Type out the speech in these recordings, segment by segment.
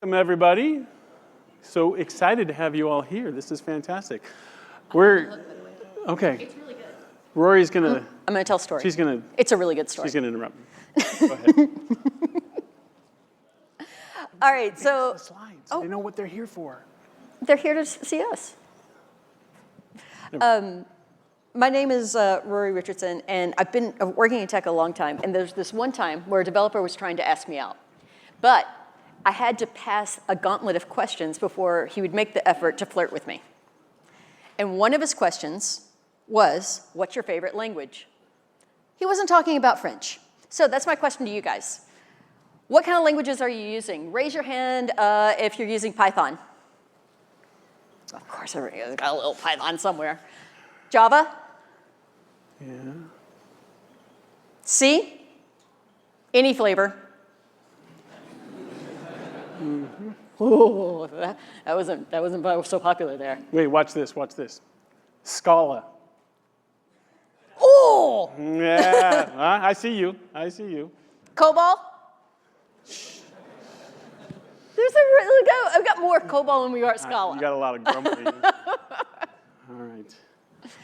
Welcome, everybody. So excited to have you all here. This is fantastic. Okay. It's really good. Rory's gonna. I'm gonna tell a story. She's gonna. It's a really good story. She's gonna interrupt me. Go ahead. All right, so The slides. They know what they're here for. they're here to see us. My name is Rory Richardson, and I've been working in tech a long time. And there's this one time where a developer was trying to ask me out, but I had to pass a gauntlet of questions before he would make the effort to flirt with me. And one of his questions was, "What's your favorite language?" He wasn't talking about French. So that's my question to you guys. What kind of languages are you using? Raise your hand if you're using Python. Of course, everybody's got a little Python somewhere. Java? Yeah. C? Any flavor? Mm-hmm. Ooh, that wasn't so popular there. Wait, watch this. Watch this. Scala. Oh! Yeah. I see you. I see you. COBOL? I've got more COBOL than we got Scala. You got a lot of grumbling. All right.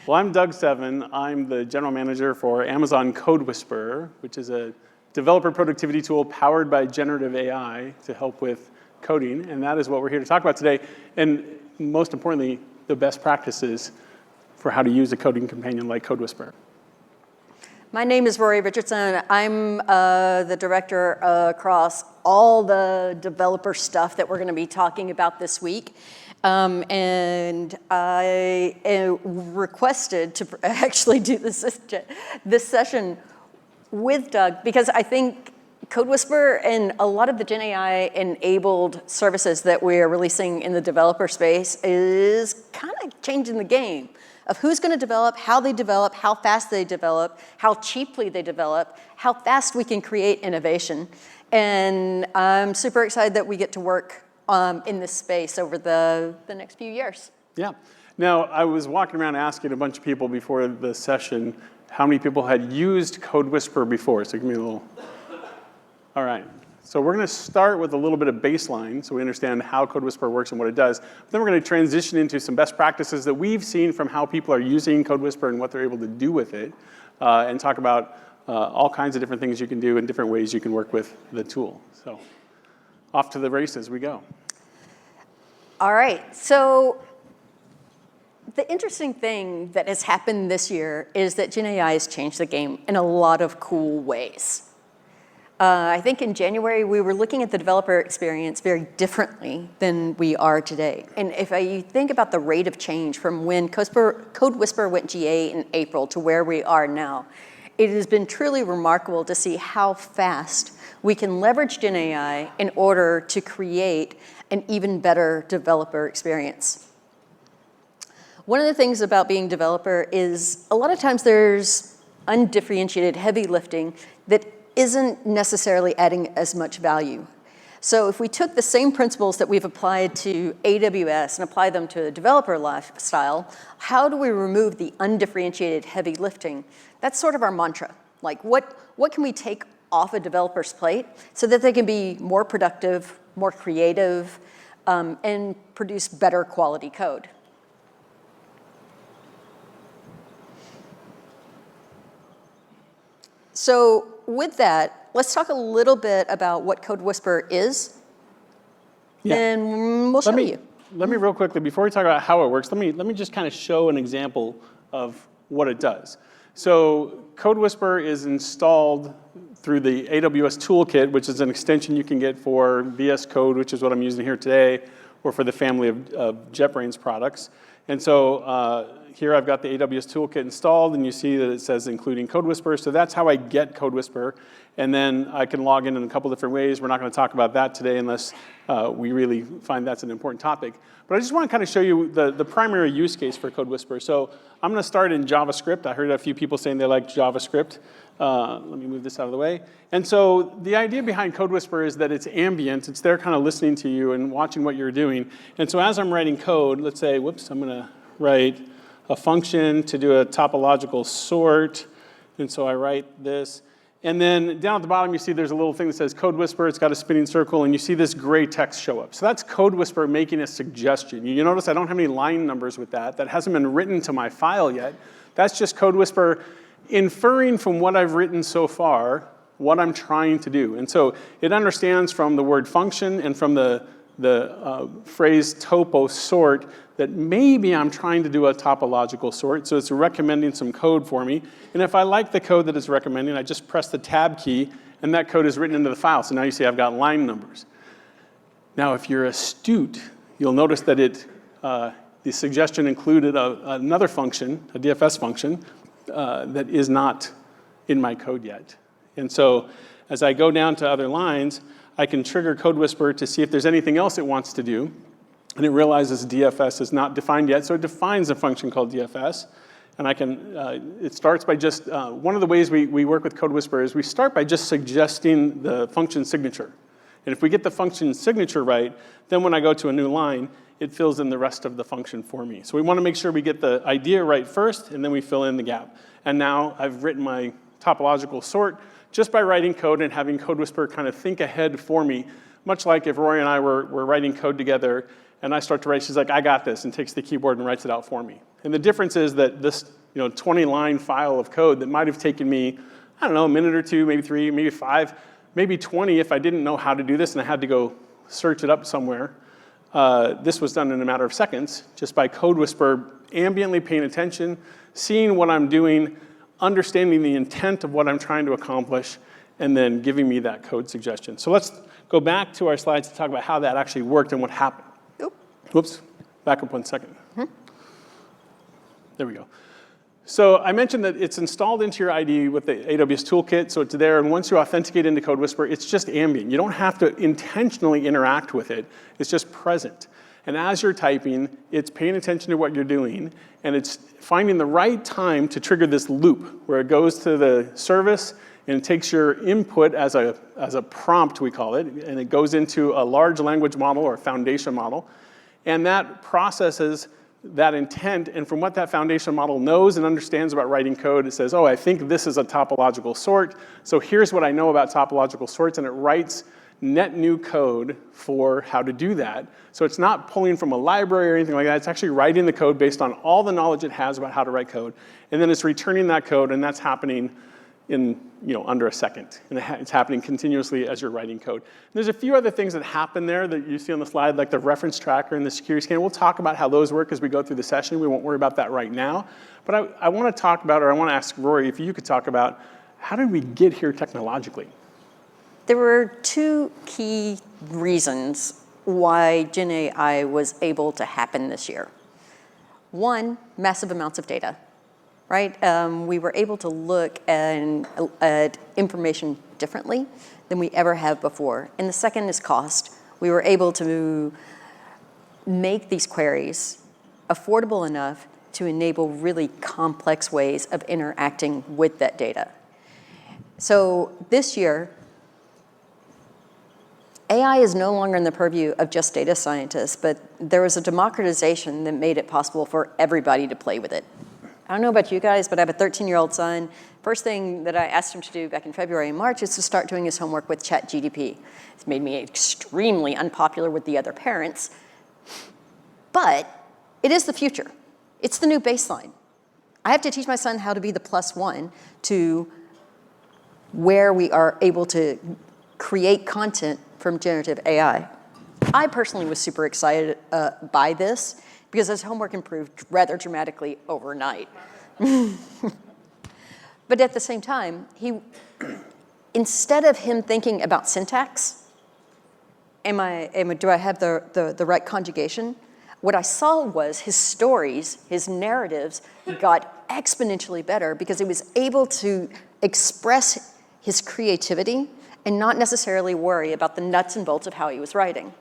Well, I'm Doug Seven. I'm the general manager for Amazon CodeWhisperer, which is a developer productivity tool powered by generative AI to help with coding. And that is what we're here to talk about today. And most importantly, the best practices for how to use a coding companion like CodeWhisperer. My name is Rory Richardson. I'm the director across all the developer stuff that we're going to be talking about this week. And I requested to actually do this session with Doug because I think CodeWhisperer and a lot of the Gen AI-enabled services that we're releasing in the developer space is kind of changing the game of who's going to develop, how fast they develop, how cheaply they develop, how fast we can create innovation. And I'm super excited that we get to work in this space over the next few years. Yeah. Now, I was walking around asking a bunch of people before the session how many people had used CodeWhisperer before. So give me a little. All right. So we're going to start with a little bit of baseline so we understand how CodeWhisperer works and what it does. But then we're going to transition into some best practices that we've seen from how people are using CodeWhisperer and what they're able to do with it, and talk about all kinds of different things you can do and different ways you can work with the tool. So off to the races we go. All right. So the interesting thing that has happened this year is that Gen AI has changed the game in a lot of cool ways. I think in January, we were looking at the developer experience very differently than we are today. And if you think about the rate of change from when CodeWhisperer went GA in April to where we are now, it has been truly remarkable to see how fast we can leverage Gen AI in order to create an even better developer experience. One of the things about being a developer is a lot of times there's undifferentiated heavy lifting that isn't necessarily adding as much value. So if we took the same principles that we've applied to AWS and apply them to a developer lifestyle, how do we remove the undifferentiated heavy lifting? That's sort of our mantra. Like what can we take off a developer's plate so that they can be more productive, more creative, and produce better quality code? So with that, let's talk a little bit about what CodeWhisperer is, and we'll show you. Let me real quickly, before we talk about how it works, let me just kind of show an example of what it does. So CodeWhisperer is installed through the AWS toolkit, which is an extension you can get for VS Code, which is what I'm using here today, or for the family of JetBrains products. And so here I've got the AWS toolkit installed, and you see that it says including CodeWhisperer. So that's how I get CodeWhisperer. And then I can log in a couple different ways. We're not going to talk about that today unless we really find that's an important topic. But I just want to kind of show you the primary use case for CodeWhisperer. So I'm going to start in JavaScript. I heard a few people saying they like JavaScript. Let me move this out of the way. And so the idea behind CodeWhisperer is that it's ambient. It's there kind of listening to you and watching what you're doing. And so as I'm writing code, let's say, whoops, I'm going to write a function to do a topological sort. And so I write this. And then down at the bottom, you see there's a little thing that says CodeWhisperer. It's got a spinning circle, and you see this gray text show up. So that's CodeWhisperer making a suggestion. You notice I don't have any line numbers with that. That hasn't been written to my file yet. That's just CodeWhisperer inferring from what I've written so far what I'm trying to do. And so it understands from the word function and from the phrase topo sort that maybe I'm trying to do a topological sort, so it's recommending some code for me. And if I like the code that it's recommending, I just press the tab key, and that code is written into the file. So now you see I've got line numbers. Now, if you're astute, you'll notice that the suggestion included another function, a DFS function, that is not in my code yet. And so as I go down to other lines, I can trigger CodeWhisperer to see if there's anything else it wants to do. And it realizes DFS is not defined yet, so it defines a function called DFS. And I can, it starts by just, one of the ways we work with CodeWhisperer is we start by just suggesting the function signature. And if we get the function signature right, then when I go to a new line, it fills in the rest of the function for me. So we want to make sure we get the idea right first, and then we fill in the gap. And now I've written my topological sort just by writing code and having CodeWhisperer kind of think ahead for me, much like if Rory and I were writing code together, and I start to write, she's like, I got this, and takes the keyboard and writes it out for me. And the difference is that this 20-line file of code that might have taken me, I don't know, a minute or two, maybe 3, maybe 5, maybe 20 if I didn't know how to do this and I had to go search it up somewhere. This was done in a matter of seconds, just by CodeWhisperer ambiently paying attention, seeing what I'm doing, understanding the intent of what I'm trying to accomplish, and then giving me that code suggestion. So let's go back to our slides to talk about how that actually worked and what happened. Whoops, back up 1 second. There we go. So I mentioned that it's installed into your IDE with the AWS toolkit, so it's there, and once you authenticate into CodeWhisperer, it's just ambient. You don't have to intentionally interact with it. It's just present. And as you're typing, it's paying attention to what you're doing, and it's finding the right time to trigger this loop where it goes to the service and it takes your input as a prompt, we call it, and it goes into a large language model or a foundation model. And that processes that intent, and from what that foundation model knows and understands about writing code, it says, oh, I think this is a topological sort, so here's what I know about topological sorts, and it writes net new code for how to do that. So it's not pulling from a library or anything like that, it's actually writing the code based on all the knowledge it has about how to write code, and then it's returning that code, and that's happening in under a second. And it's happening continuously as you're writing code. And there's a few other things that happen there that you see on the slide, like the reference tracker and the security scanner. We'll talk about how those work as we go through the session. We won't worry about that right now. But I want to talk about, or I want to ask Rory if you could talk about, how did we get here technologically? There were 2 key reasons why Gen AI was able to happen this year. One, massive amounts of data. Right? We were able to look at information differently than we ever have before. And the second is cost. We were able to make these queries affordable enough to enable really complex ways of interacting with that data. So this year, AI is no longer in the purview of just data scientists, but there was a democratization that made it possible for everybody to play with it. I don't know about you guys, but I have a 13-year-old son. First thing that I asked him to do back in February and March is to start doing his homework with ChatGPT. It's made me extremely unpopular with the other parents, but it is the future. It's the new baseline. I have to teach my son how to be the +1 to where we are able to create content from generative AI. I personally was super excited by this, because his homework improved rather dramatically overnight. But at the same time, instead of him thinking about syntax, do I have the right conjugation? What I saw was his stories, his narratives got exponentially better because he was able to express his creativity and not necessarily worry about the nuts and bolts of how he was writing.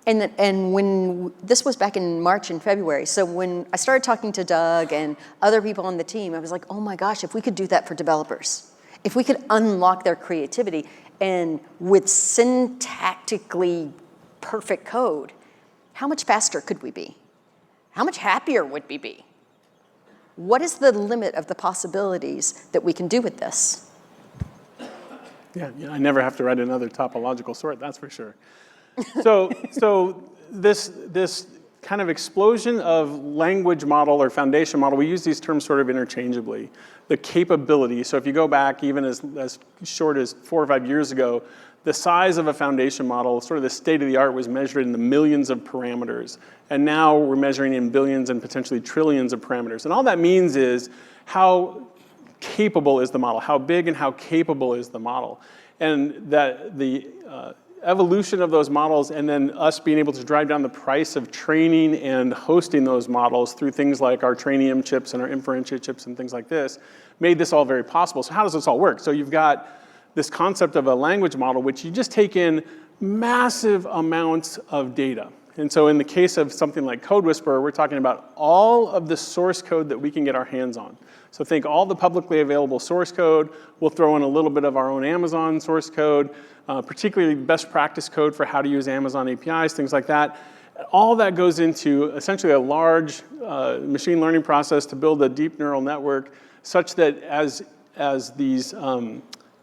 And when this was back in March and February, so when I started talking to Doug and other people on the team, I was like, oh my gosh, if we could do that for developers, if we could unlock their creativity and with syntactically perfect code, how much faster could we be? How much happier would we be? What is the limit of the possibilities that we can do with this? Yeah, I never have to write another topological sort, that's for sure. So this kind of explosion of language model or foundation model, we use these terms sort of interchangeably. The capability, so if you go back even as short as 4 or 5 years ago, the size of a foundation model, sort of the state of the art, was measured in the millions of parameters. And now we're measuring in billions and potentially trillions of parameters. And all that means is how capable is the model? How big and how capable is the model? And that the evolution of those models and then us being able to drive down the price of training and hosting those models through things like our Trainium chips and our Inferentia chips and things like this made this all very possible. So how does this all work? So you've got this concept of a language model, which you just take in massive amounts of data. And so in the case of something like CodeWhisperer, we're talking about all of the source code that we can get our hands on. So think all the publicly available source code. We'll throw in a little bit of our own Amazon source code, particularly best practice code for how to use Amazon APIs, things like that. All that goes into essentially a large machine learning process to build a deep neural network such that as these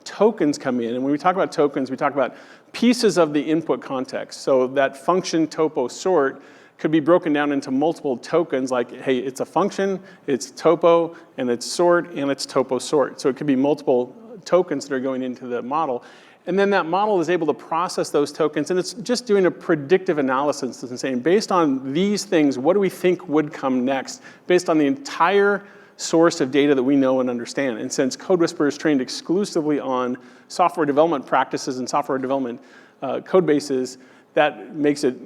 tokens come in, and when we talk about tokens, we talk about pieces of the input context. So that function topo sort could be broken down into multiple tokens, like, hey, it's a function, it's topo, and it's sort, and it's topo sort. So it could be multiple tokens that are going into the model. And then that model is able to process those tokens, and it's just doing a predictive analysis and saying, based on these things, what do we think would come next, based on the entire source of data that we know and understand. And since CodeWhisperer is trained exclusively on software development practices and software development code bases, that makes it,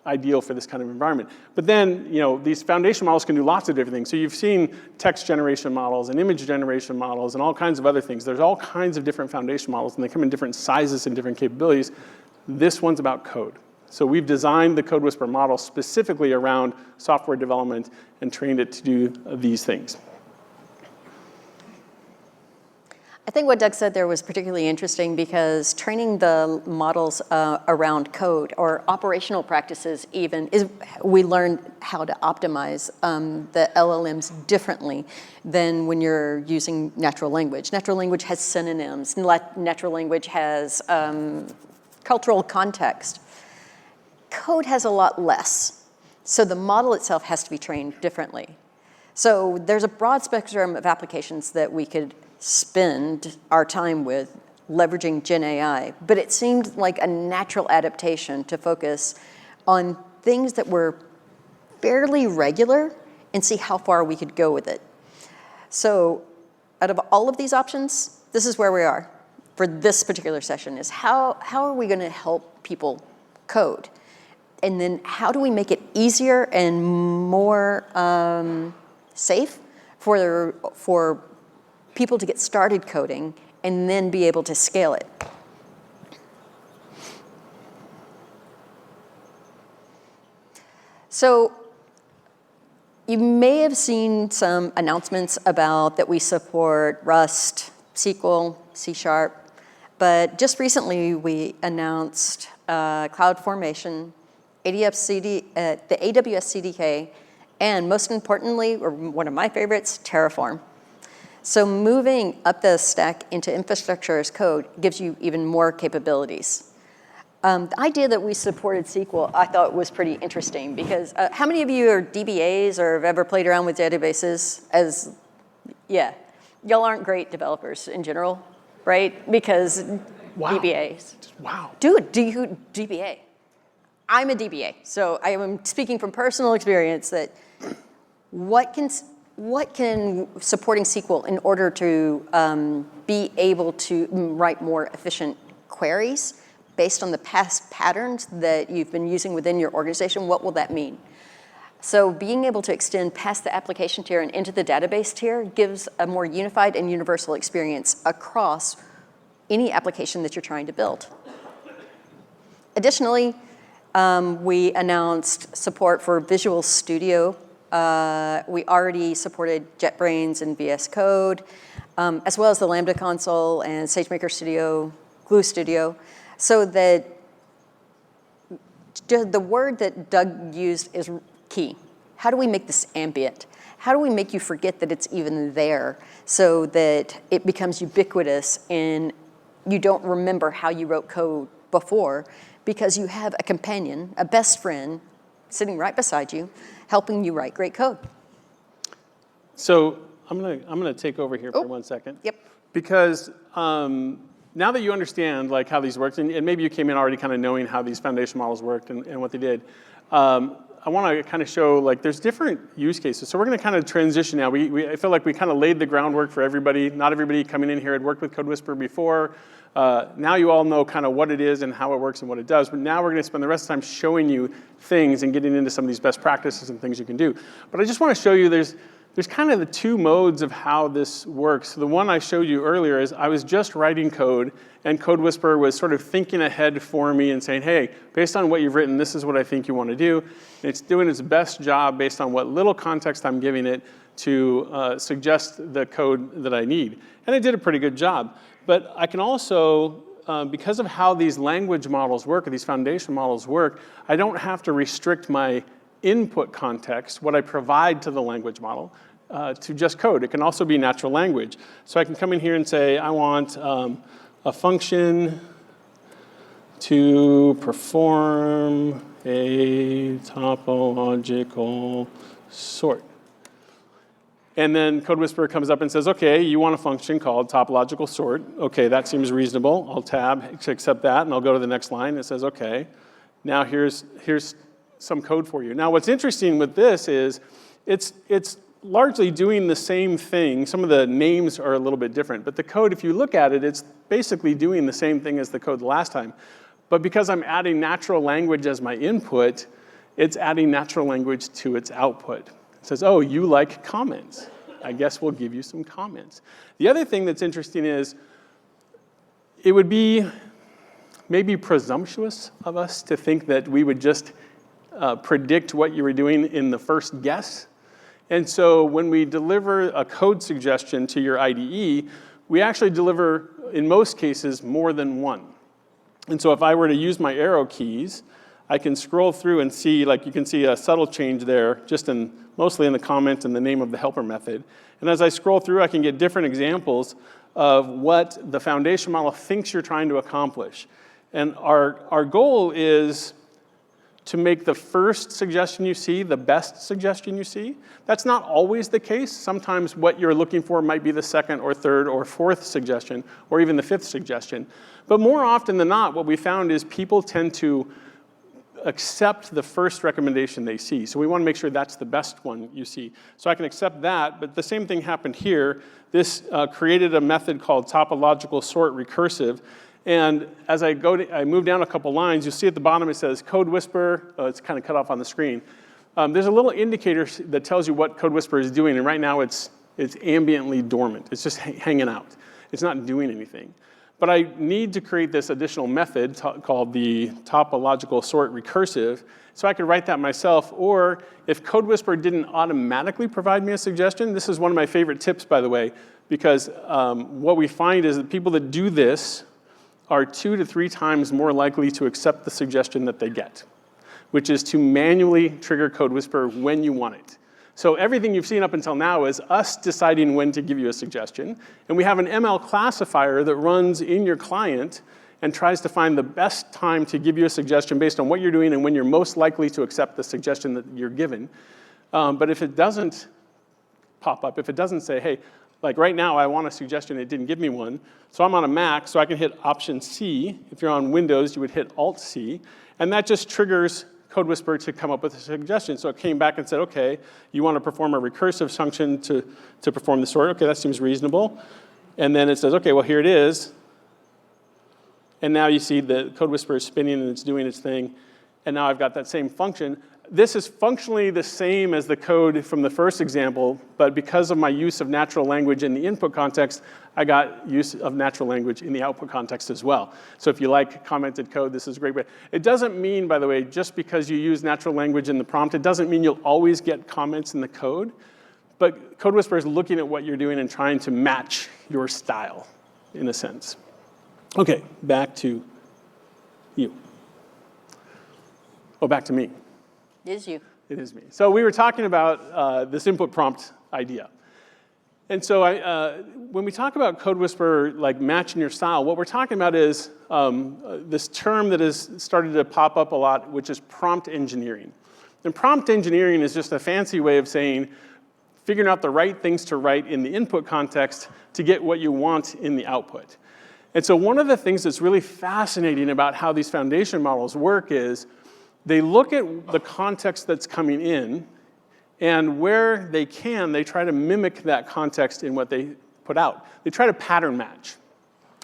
ideal for this kind of environment. But then, these foundation models can do lots of different things. So you've seen text generation models and image generation models and all kinds of other things. There's all kinds of different foundation models, and they come in different sizes and different capabilities. This one's about code. So we've designed the CodeWhisperer model specifically around software development and trained it to do these things. I think what Doug said there was particularly interesting because training the models around code or operational practices even is, we learned how to optimize the LLMs differently than when you're using natural language. Natural language has synonyms. Natural language has cultural context. Code has a lot less. So the model itself has to be trained differently. So there's a broad spectrum of applications that we could spend our time with leveraging Gen AI, but it seemed like a natural adaptation to focus on things that were fairly regular and see how far we could go with it. So out of all of these options, this is where we are for this particular session, is how are we gonna help people code? And then how do we make it easier and more safe for people to get started coding and then be able to scale it? So you may have seen some announcements about that we support Rust, SQL, C#, but just recently we announced CloudFormation, the AWS CDK, and most importantly, or one of my favorites, Terraform. So moving up the stack into infrastructure as code gives you even more capabilities. The idea that we supported SQL I thought was pretty interesting because how many of you are DBAs or have ever played around with databases? Yeah, y'all aren't great developers in general, right? Because Wow. DBAs. Wow. Dude, DBA. I'm a DBA, so I am speaking from personal experience that what can supporting SQL in order to be able to write more efficient queries based on the past patterns that you've been using within your organization, what will that mean? So being able to extend past the application tier and into the database tier gives a more unified and universal experience across any application that you're trying to build. Additionally, we announced support for Visual Studio. We already supported JetBrains and VS Code, as well as the Lambda console and SageMaker Studio, Glue Studio, so that the word that Doug used is key. How do we make this ambient? How do we make you forget that it's even there so that it becomes ubiquitous in you don't remember how you wrote code before because you have a companion, a best friend, sitting right beside you, helping you write great code. So I'm gonna take over here for 1 second. Yep. Because now that you understand like how these worked, and maybe you came in already kind of knowing how these foundation models worked and what they did, I want to kind of show like there's different use cases. So we're going to kind of transition now. I feel like we kind of laid the groundwork for everybody. Not everybody coming in here had worked with CodeWhisperer before. Now you all know kind of what it is and how it works and what it does. But now we're going to spend the rest of the time showing you things and getting into some of these best practices and things you can do. But I just want to show you there's kind of the two modes of how this works. The one I showed you earlier is I was just writing code, and CodeWhisperer was sort of thinking ahead for me and saying, hey, based on what you've written, this is what I think you want to do. And it's doing its best job based on what little context I'm giving it to suggest the code that I need. And it did a pretty good job. But I can also, because of how these language models work, or these foundation models work, I don't have to restrict my input context, what I provide to the language model, to just code. It can also be natural language. So I can come in here and say, I want a function to perform a topological sort. And then CodeWhisperer comes up and says, okay, you want a function called topological sort. Okay, that seems reasonable. I'll tab to accept that, and I'll go to the next line. It says, okay, now here's some code for you. Now, what's interesting with this is it's largely doing the same thing. Some of the names are a little bit different, but the code, if you look at it, it's basically doing the same thing as the code the last time. But because I'm adding natural language as my input, it's adding natural language to its output. It says, oh, you like comments. I guess we'll give you some comments. The other thing that's interesting is it would be maybe presumptuous of us to think that we would just predict what you were doing in the first guess. And so when we deliver a code suggestion to your IDE, we actually deliver, in most cases, more than one. And so if I were to use my arrow keys, I can scroll through and see, like you can see a subtle change there, just mostly in the comment and the name of the helper method. And as I scroll through, I can get different examples of what the foundation model thinks you're trying to accomplish. And our goal is to make the first suggestion you see the best suggestion you see. That's not always the case. Sometimes what you're looking for might be the second or third or fourth suggestion, or even the fifth suggestion. But more often than not, what we found is people tend to accept the first recommendation they see. So we want to make sure that's the best one you see. So I can accept that, but the same thing happened here. This created a method called topological sort recursive. And as I move down a couple lines, you'll see at the bottom it says CodeWhisperer. It's kind of cut off on the screen. There's a little indicator that tells you what CodeWhisperer is doing, and right now it's ambiently dormant. It's just hanging out. It's not doing anything. But I need to create this additional method called the topological sort recursive, so I could write that myself. Or if CodeWhisperer didn't automatically provide me a suggestion, this is one of my favorite tips, by the way, because what we find is that people that do this are 2 to 3 times more likely to accept the suggestion that they get, which is to manually trigger CodeWhisperer when you want it. So everything you've seen up until now is us deciding when to give you a suggestion. And we have an ML classifier that runs in your client and tries to find the best time to give you a suggestion based on what you're doing and when you're most likely to accept the suggestion that you're given. But if it doesn't pop up, if it doesn't say, hey, like right now, I want a suggestion, it didn't give me one. So I'm on a Mac, so I can hit Option C. If you're on Windows, you would hit Alt C. And that just triggers CodeWhisperer to come up with a suggestion. So it came back and said, okay, you want to perform a recursive function to perform the sort. Okay, that seems reasonable. And then it says, okay, well, here it is. And now you see the CodeWhisperer is spinning and it's doing its thing. And now I've got that same function. This is functionally the same as the code from the first example, but because of my use of natural language in the input context, I got use of natural language in the output context as well. So if you like commented code, this is great. But it doesn't mean, by the way, just because you use natural language in the prompt, it doesn't mean you'll always get comments in the code. But CodeWhisperer is looking at what you're doing and trying to match your style, in a sense. Okay, back to you. Oh, back to me. It is you. It is me. So we were talking about this input prompt idea. And so when we talk about CodeWhisperer, like matching your style, what we're talking about is this term that has started to pop up a lot, which is prompt engineering. And prompt engineering is just a fancy way of saying figuring out the right things to write in the input context to get what you want in the output. And so one of the things that's really fascinating about how these foundation models work is they look at the context that's coming in, and where they can, they try to mimic that context in what they put out. They try to pattern match.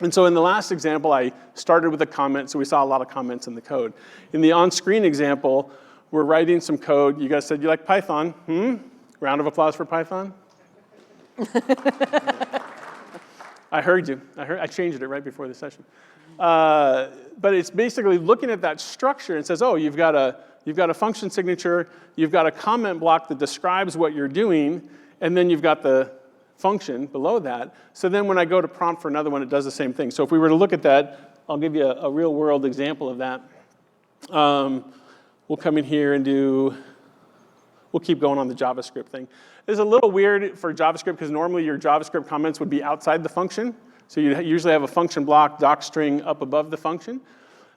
And so in the last example, I started with a comment, so we saw a lot of comments in the code. In the on-screen example, we're writing some code. You guys said you like Python. Round of applause for Python. I heard you. I changed it right before the session. But it's basically looking at that structure and says, oh, you've got a function signature, you've got a comment block that describes what you're doing, and then you've got the function below that. So then when I go to prompt for another one, it does the same thing. So if we were to look at that, I'll give you a real world example of that. We'll come in here and we'll keep going on the JavaScript thing. It's a little weird for JavaScript because normally your JavaScript comments would be outside the function. So you usually have a function block, doc string up above the function.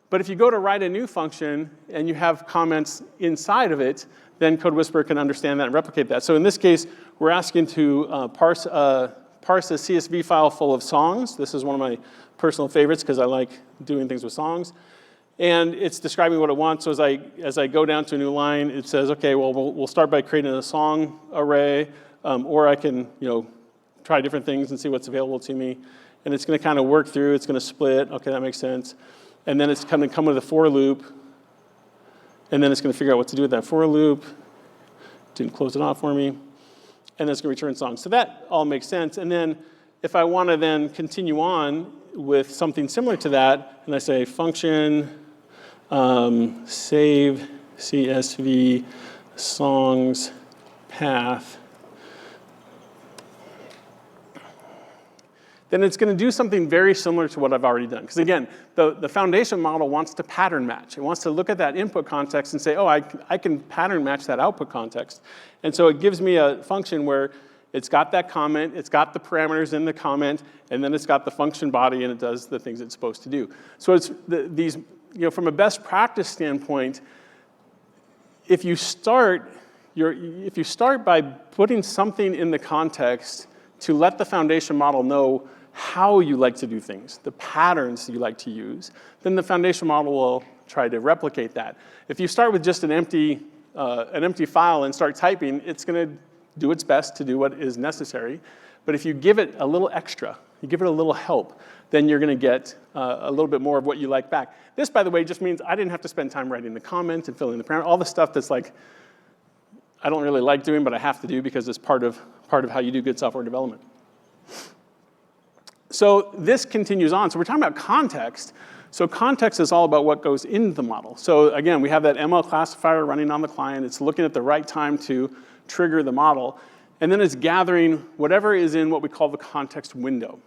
But if you go to write a new function and you have comments inside of it, then CodeWhisperer can understand that and replicate that. So in this case, we're asking to parse a CSV file full of songs. This is one of my personal favorites because I like doing things with songs. And it's describing what it wants. So as I go down to a new line, it says, okay, well, we'll start by creating a song array, or I can try different things and see what's available to me. And it's going to kind of work through. It's going to split. Okay, that makes sense. And then it's going to come with a for loop. And then it's going to figure out what to do with that for loop. Didn't close it off for me. And then it's going to return songs. So that all makes sense. And then if I want to then continue on with something similar to that, and I say function save CSV songs path, then it's going to do something very similar to what I've already done. Because again, the foundation model wants to pattern match. It wants to look at that input context and say, oh, I can pattern match that output context. And so it gives me a function where it's got that comment, it's got the parameters in the comment, and then it's got the function body, and it does the things it's supposed to do. So it's these, from a best practice standpoint, if you start by putting something in the context to let the foundation model know how you like to do things, the patterns you like to use, then the foundation model will try to replicate that. If you start with just an empty file and start typing, it's going to do its best to do what is necessary. But if you give it a little extra, you give it a little help, then you're going to get a little bit more of what you like back. This, by the way, just means I didn't have to spend time writing the comment and filling the parameter, all the stuff that's like, I don't really like doing, but I have to do because it's part of how you do good software development. So this continues on. So we're talking about context. So context is all about what goes into the model. So again, we have that ML classifier running on the client. It's looking at the right time to trigger the model. And then it's gathering whatever is in what we call the context window.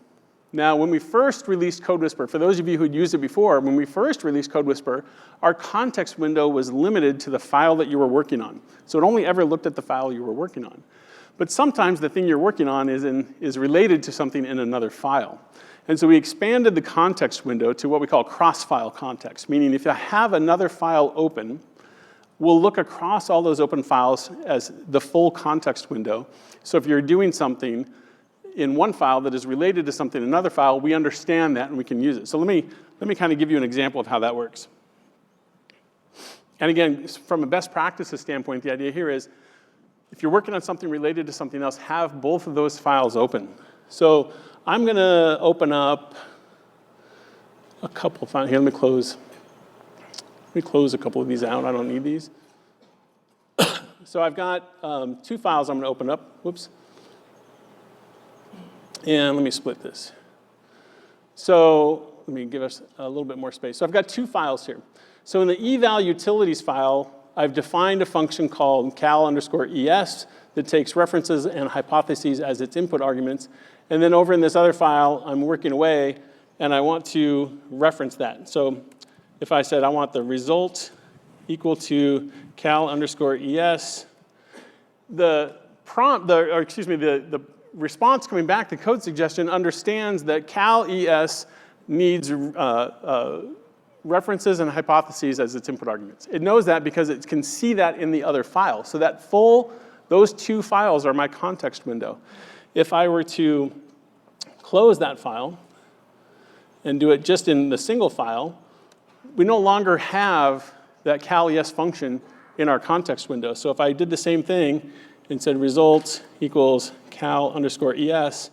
Now, when we first released CodeWhisperer, for those of you who'd used it before, when we first released CodeWhisperer, our context window was limited to the file that you were working on. So it only ever looked at the file you were working on. But sometimes the thing you're working on is related to something in another file. And so we expanded the context window to what we call cross-file context, meaning if I have another file open, we'll look across all those open files as the full context window. So if you're doing something in one file that is related to something in another file, we understand that and we can use it. So let me kind of give you an example of how that works. And again, from a best practices standpoint, the idea here is if you're working on something related to something else, have both of those files open. So I'm going to open up a couple files. Here, let me close a couple of these out. I don't need these. So I've got 2 files I'm going to open up. Whoops. And let me split this. So let me give us a little bit more space. So I've got 2 files here. So in the eval utilities file, I've defined a function called cal_es that takes references and hypotheses as its input arguments. And then over in this other file, I'm working away, and I want to reference that. So if I said I want the result equal to cal_es, the response coming back, the code suggestion, understands that cal ES needs references and hypotheses as its input arguments. It knows that because it can see that in the other file. So that those two files are my context window. If I were to close that file and do it just in the single file, we no longer have that cal ES function in our context window. So if I did the same thing and said result equals cal underscore ES,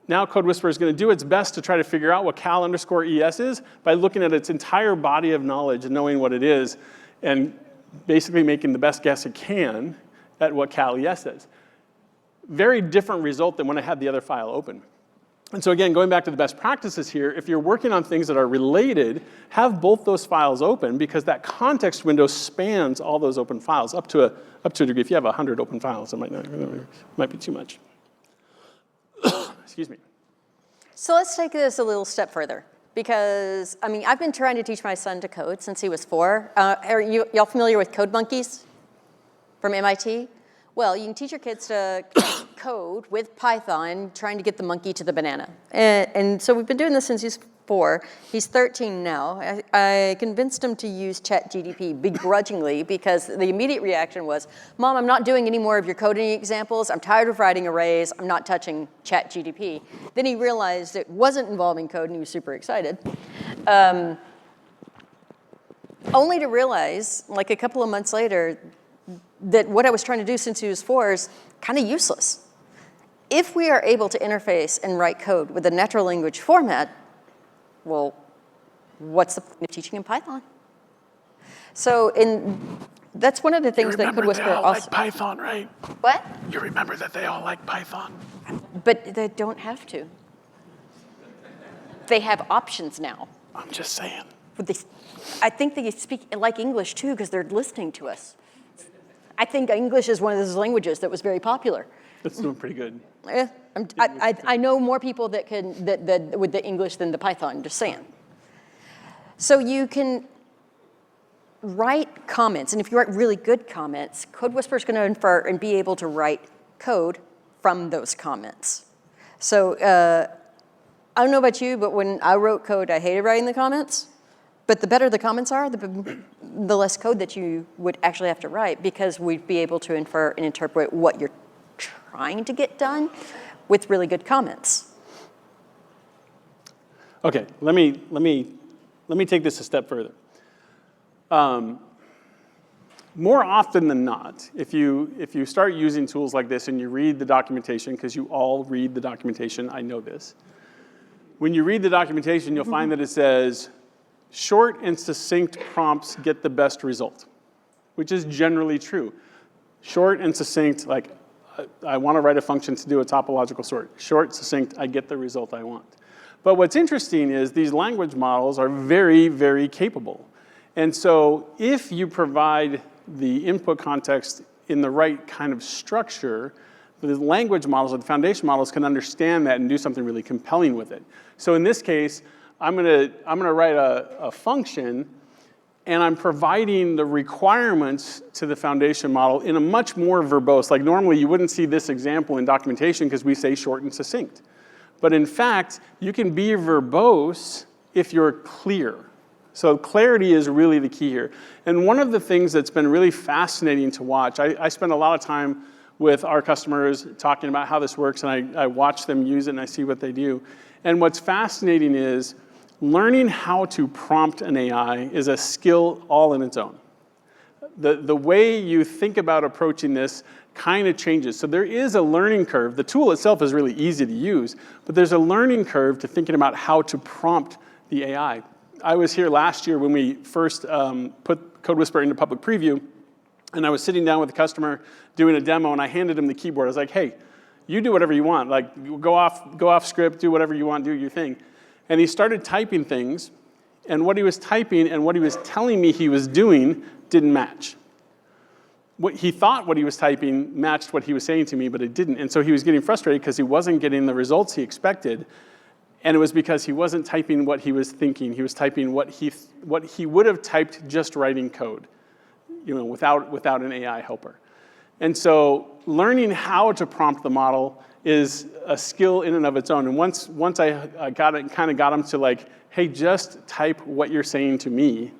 now CodeWhisperer is going to do its best to try to figure out what cal underscore ES is by looking at its entire body of knowledge and knowing what it is and basically making the best guess it can at what cal ES is. Very different result than when I had the other file open. And so again, going back to the best practices here, if you're working on things that are related, have both those files open because that context window spans all those open files up to a degree. If you have 100 open files, it might be too much. Excuse me. So let's take this a little step further because, I mean, I've been trying to teach my son to code since he was 4. Are y'all familiar with code monkeys from MIT? Well, you can teach your kids to code with Python, trying to get the monkey to the banana. And so we've been doing this since he's 4. He's 13 now. I convinced him to use ChatGPT begrudgingly because the immediate reaction was, Mom, I'm not doing any more of your coding examples. I'm tired of writing arrays. I'm not touching ChatGPT. Then he realized it wasn't involving code and he was super excited. Only to realize, like a couple of months later, that what I was trying to do since he was 4 is kind of useless. If we are able to interface and write code with a natural language format, well, what's the point of teaching in Python? So that's one of the things that CodeWhisperer they all like Python, right? What? You remember that they all like Python. But they don't have to. They have options now. I'm just saying. I think they speak like English too because they're listening to us. I think English is one of those languages that was very popular. That's doing pretty good. Yeah, I know more people that with the English than the Python, just saying. So you can write comments, and if you write really good comments, CodeWhisperer is going to infer and be able to write code from those comments. So I don't know about you, but when I wrote code, I hated writing the comments. But the better the comments are, the less code that you would actually have to write because we'd be able to infer and interpret what you're trying to get done with really good comments. Okay, let me take this a step further. More often than not, if you start using tools like this and you read the documentation, because you all read the documentation, I know this. When you read the documentation, you'll find that it says, short and succinct prompts get the best result, which is generally true. Short and succinct, like I want to write a function to do a topological sort. Short, succinct, I get the result I want. But what's interesting is these language models are very, very capable. And so if you provide the input context in the right kind of structure, the language models or the foundation models can understand that and do something really compelling with it. So in this case, I'm gonna write a function, and I'm providing the requirements to the foundation model in a much more verbose. Like normally, you wouldn't see this example in documentation because we say short and succinct. But in fact, you can be verbose if you're clear. So clarity is really the key here. And one of the things that's been really fascinating to watch, I spend a lot of time with our customers talking about how this works, and I watch them use it and I see what they do. And what's fascinating is learning how to prompt an AI is a skill all in its own. The way you think about approaching this kind of changes. So there is a learning curve. The tool itself is really easy to use, but there's a learning curve to thinking about how to prompt the AI. I was here last year when we first put CodeWhisperer into public preview, and I was sitting down with a customer doing a demo, and I handed him the keyboard. I was like, hey, you do whatever you want. Like, go off script, do whatever you want, do your thing. And he started typing things, and what he was typing and what he was telling me he was doing didn't match. He thought what he was typing matched what he was saying to me, but it didn't. And so he was getting frustrated because he wasn't getting the results he expected. And it was because he wasn't typing what he was thinking. He was typing what he would have typed just writing code, without an AI helper. And so learning how to prompt the model is a skill in and of its own. And once I got him to like, hey, just type what you're saying to me,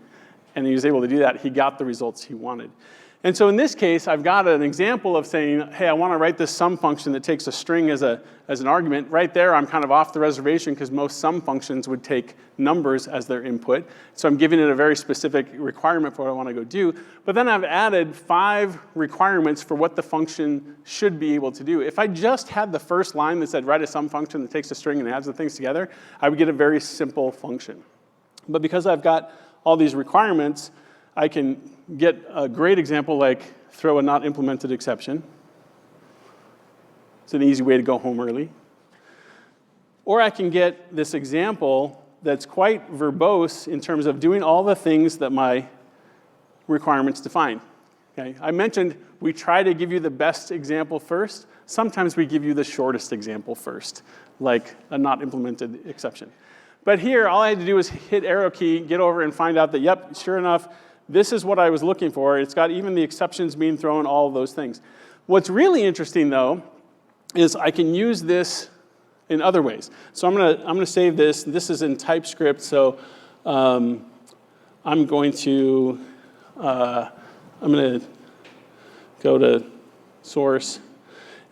and he was able to do that, he got the results he wanted. And so in this case, I've got an example of saying, hey, I want to write this sum function that takes a string as an argument. Right there, I'm kind of off the reservation because most sum functions would take numbers as their input. So I'm giving it a very specific requirement for what I want to go do. But then I've added 5 requirements for what the function should be able to do. If I just had the first line that said, write a sum function that takes a string and adds the things together, I would get a very simple function. But because I've got all these requirements, I can get a great example like throw a not implemented exception. It's an easy way to go home early. Or I can get this example that's quite verbose in terms of doing all the things that my requirements define. Okay? I mentioned we try to give you the best example first. Sometimes we give you the shortest example first, like a not implemented exception. But here, all I had to do was hit arrow key, get over and find out that, yep, sure enough, this is what I was looking for. It's got even the exceptions being thrown, all of those things. What's really interesting, though, is I can use this in other ways. So I'm gonna save this. This is in TypeScript, so I'm going to go to source,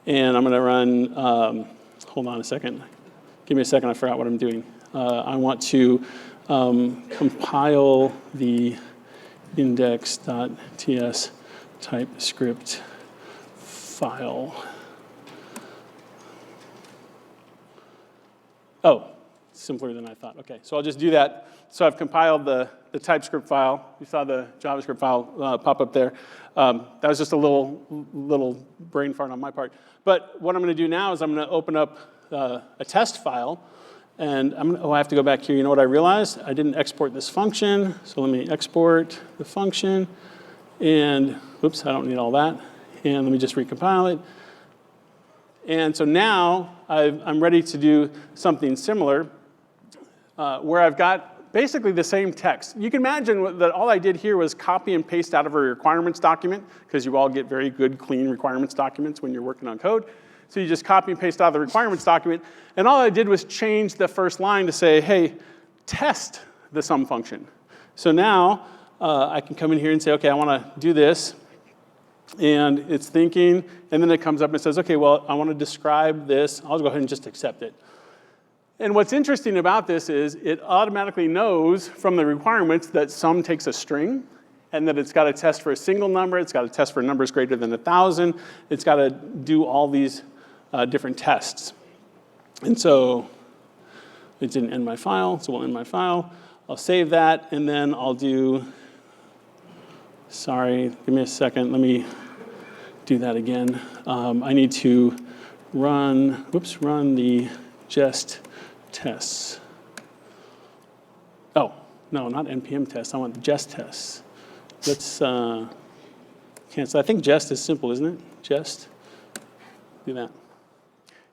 and I'm gonna run, hold on a second. Give me a second, I forgot what I'm doing. I want to compile the index.ts TypeScript file. Oh, simpler than I thought. Okay, so I'll just do that. So I've compiled the TypeScript file. You saw the JavaScript file pop up there. That was just a little brain fart on my part. But what I'm going to do now is I'm going to open up a test file. And I have to go back here. You know what I realized? I didn't export this function. So let me export the function. And, oops, I don't need all that. And let me just recompile it. And so now I'm ready to do something similar where I've got basically the same text. You can imagine that all I did here was copy and paste out of a requirements document, because you all get very good, clean requirements documents when you're working on code. So you just copy and paste out of the requirements document. And all I did was change the first line to say, hey, test the sum function. So now I can come in here and say, OK, I want to do this. And it's thinking. And then it comes up and says, OK, well, I want to describe this. I'll go ahead and just accept it. And what's interesting about this is it automatically knows from the requirements that sum takes a string, and that it's got to test for a single number. It's got to test for numbers greater than 1,000. It's got to do all these different tests. And so it didn't end my file, so we'll end my file. I'll save that, and then I'll do, sorry, give me a second. Let me do that again. I need to run the jest tests. Oh, no, not NPM tests. I want the jest tests. Let's cancel. I think jest is simple, isn't it? Jest. Do that.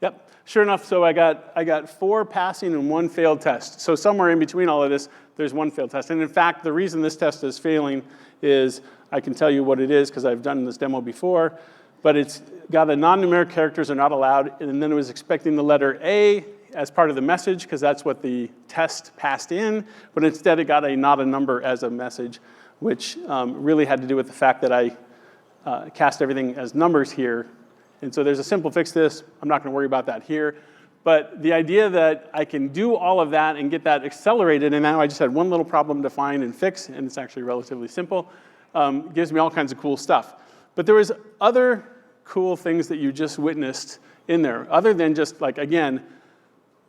Yep. Sure enough, so I got 4 passing and 1 failed test. So somewhere in between all of this, there's 1 failed test. And in fact, the reason this test is failing is, I can tell you what it is because I've done this demo before, but it's got a non-numeric characters are not allowed, and then it was expecting the letter A as part of the message because that's what the test passed in, but instead it got a not a number as a message, which really had to do with the fact that I cast everything as numbers here. And so there's a simple fix to this. I'm not going to worry about that here. But the idea that I can do all of that and get that accelerated, and now I just had one little problem to find and fix, and it's actually relatively simple, gives me all kinds of cool stuff. But there was other cool things that you just witnessed in there, other than just, like, again,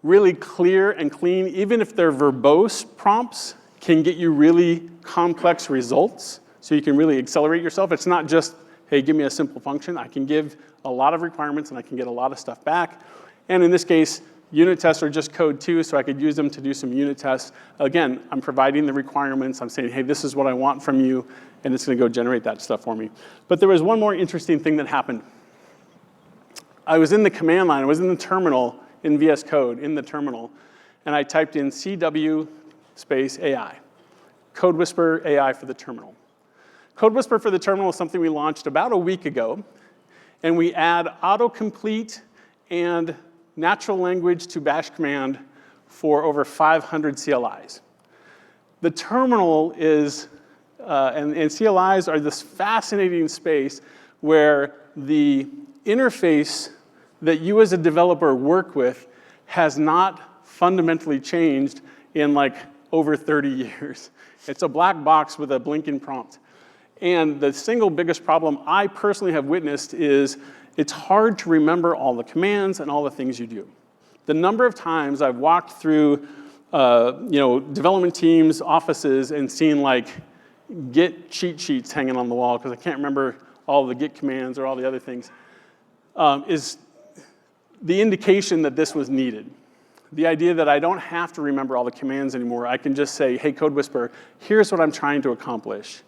really clear and clean, even if they're verbose prompts, can get you really complex results, so you can really accelerate yourself. It's not just, hey, give me a simple function. I can give a lot of requirements, and I can get a lot of stuff back. And in this case, unit tests are just code too, so I could use them to do some unit tests. Again, I'm providing the requirements. I'm saying, hey, this is what I want from you, and it's going to go generate that stuff for me. But there was one more interesting thing that happened. I was in the command line. I was in the terminal in VS Code, in the terminal, and I typed in CW space AI, CodeWhisperer AI for the terminal. CodeWhisperer for the terminal is something we launched about a week ago, and we add autocomplete and natural language to bash command for over 500 CLIs. The terminal is, and CLIs are this fascinating space where the interface that you as a developer work with has not fundamentally changed in like over 30 years. It's a black box with a blinking prompt. And the single biggest problem I personally have witnessed is it's hard to remember all the commands and all the things you do. The number of times I've walked through development teams' offices and seen like Git cheat sheets hanging on the wall because I can't remember all the Git commands or all the other things, is the indication that this was needed. The idea that I don't have to remember all the commands anymore. I can just say, hey, CodeWhisperer, here's what I'm trying to accomplish.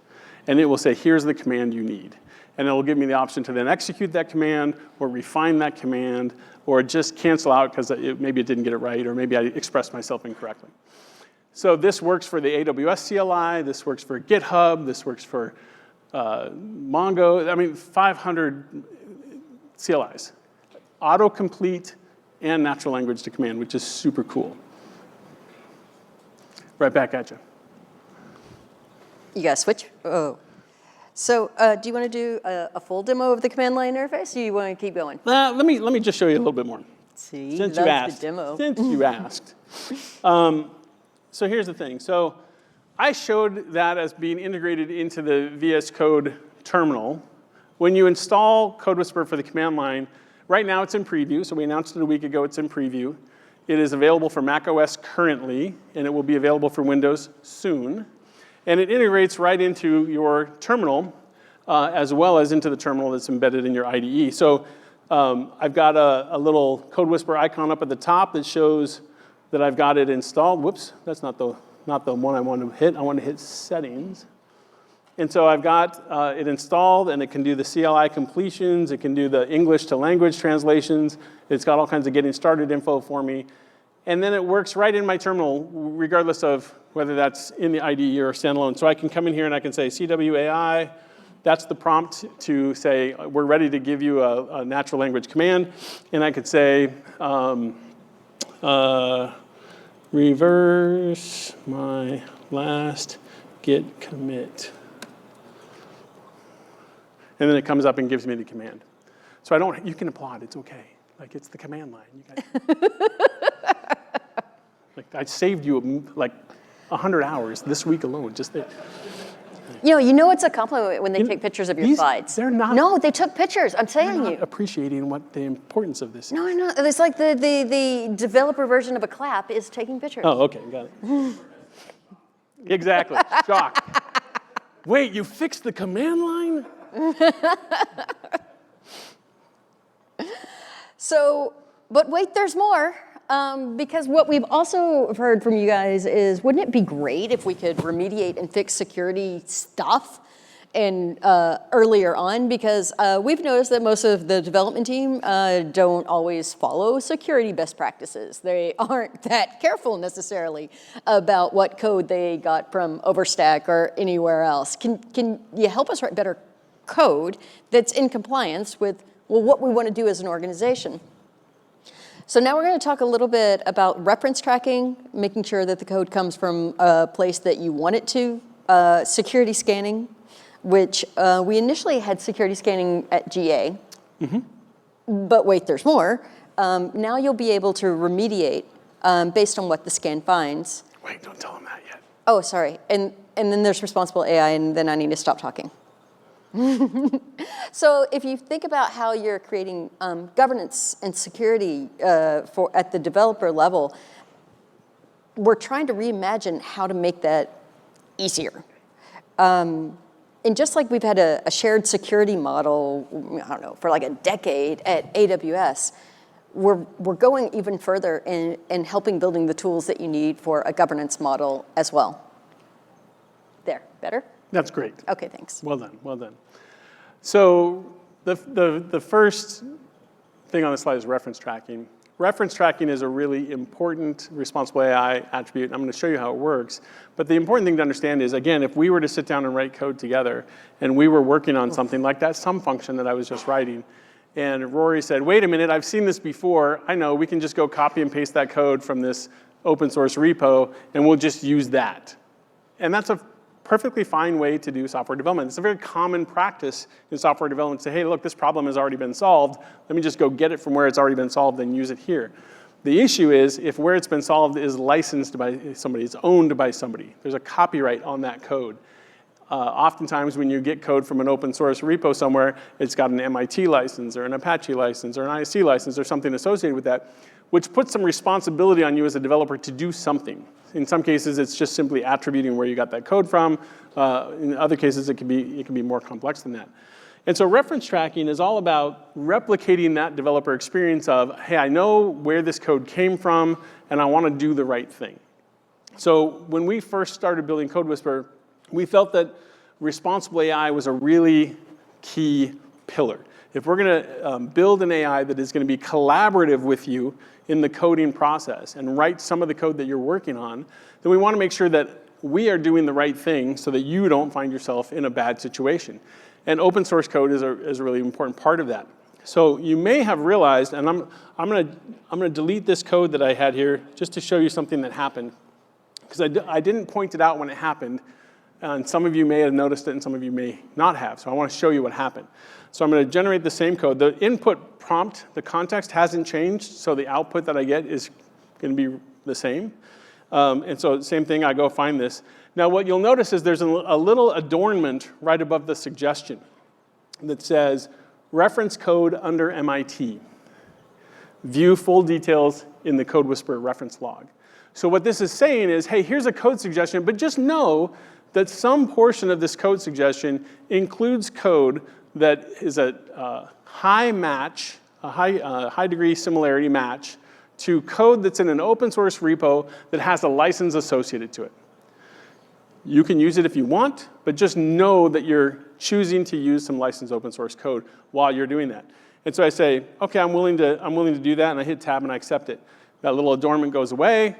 And it will say, here's the command you need. And it will give me the option to then execute that command or refine that command or just cancel out because maybe it didn't get it right or maybe I expressed myself incorrectly. So this works for the AWS CLI. This works for GitHub. This works for Mongo. I mean, 500 CLIs. Autocomplete and natural language to command, which is super cool. Right back at you. You got to switch? Oh. So do you want to do a full demo of the command line interface, or you want to keep going? Let me just show you a little bit more. See, Since love you asked. the demo. Since you asked. So here's the thing. So I showed that as being integrated into the VS Code terminal. When you install CodeWhisperer for the command line, right now it's in preview. So we announced it a week ago. It's in preview. It is available for macOS currently, and it will be available for Windows soon. And it integrates right into your terminal, as well as into the terminal that's embedded in your IDE. So I've got a little CodeWhisperer icon up at the top that shows that I've got it installed. Whoops, that's not the one I want to hit. I want to hit settings. And so I've got it installed, and it can do the CLI completions. It can do the English to language translations. It's got all kinds of getting started info for me. And then it works right in my terminal, regardless of whether that's in the IDE or standalone. So I can come in here and I can say CWAI. That's the prompt to say, we're ready to give you a natural language command. And I could say, reverse my last git commit. And then it comes up and gives me the command. So you can applaud, it's okay. Like, it's the command line. You guys. Like, I saved you like 100 hours this week alone, just there. You know it's a compliment when they take pictures of your slides. They're not. No, they took pictures. I'm saying They're you. not appreciating what the importance of this is. No, I know. It's like the developer version of a clap is taking pictures. Oh, okay, got it. Exactly. Shock. Wait, you fixed the command line? So, but wait, there's more. Because what we've also heard from you guys is, wouldn't it be great if we could remediate and fix security stuff and earlier on? Because we've noticed that most of the development team don't always follow security best practices. They aren't that careful necessarily about what code they got from Overstack or anywhere else. Can you help us write better code that's in compliance with, well, what we want to do as an organization? So now we're going to talk a little bit about reference tracking, making sure that the code comes from a place that you want it to, security scanning, which we initially had security scanning at GA. Mm-hmm. But wait, there's more. Now you'll be able to remediate based on what the scan finds. Wait, don't tell them that yet. Oh, sorry. And then there's responsible AI, and then I need to stop talking. So if you think about how you're creating governance and security at the developer level, we're trying to reimagine how to make that easier. And just like we've had a shared security model, I don't know, for like a decade at AWS, we're going even further in helping building the tools that you need for a governance model as well. There, better? That's great. Okay, thanks. Well done, well done. So the first thing on the slide is reference tracking. Reference tracking is a really important responsible AI attribute. I'm going to show you how it works. But the important thing to understand is, again, if we were to sit down and write code together, and we were working on something like that, some function that I was just writing, And Rory said, wait a minute, I've seen this before. I know, we can just go copy and paste that code from this open source repo, and we'll just use that. And that's a perfectly fine way to do software development. It's a very common practice in software development to say, hey, look, this problem has already been solved. Let me just go get it from where it's already been solved and use it here. The issue is if where it's been solved is licensed by somebody, it's owned by somebody. There's a copyright on that code. Oftentimes when you get code from an open source repo somewhere, it's got an MIT license or an Apache license or an ISC license or something associated with that, which puts some responsibility on you as a developer to do something. In some cases, it's just simply attributing where you got that code from. In other cases, it can be more complex than that. And so reference tracking is all about replicating that developer experience of, hey, I know where this code came from, and I want to do the right thing. So when we first started building CodeWhisperer, we felt that responsible AI was a really key pillar. If we're going to build an AI that is going to be collaborative with you in the coding process and write some of the code that you're working on, then we want to make sure that we are doing the right thing so that you don't find yourself in a bad situation. And open source code is a really important part of that. So you may have realized, and I'm going to delete this code that I had here just to show you something that happened, because I didn't point it out when it happened. And some of you may have noticed it and some of you may not have. So I want to show you what happened. So I'm going to generate the same code. The input prompt, the context hasn't changed, so the output that I get is going to be the same. And so same thing, I go find this. Now what you'll notice is there's a little adornment right above the suggestion that says, reference code under MIT. View full details in the CodeWhisperer reference log. So what this is saying is, hey, here's a code suggestion, but just know that some portion of this code suggestion includes code that is a high match, a high degree similarity match to code that's in an open source repo that has a license associated to it. You can use it if you want, but just know that you're choosing to use some licensed open source code while you're doing that. And so I say, okay, I'm willing to do that, and I hit tab and I accept it. That little adornment goes away.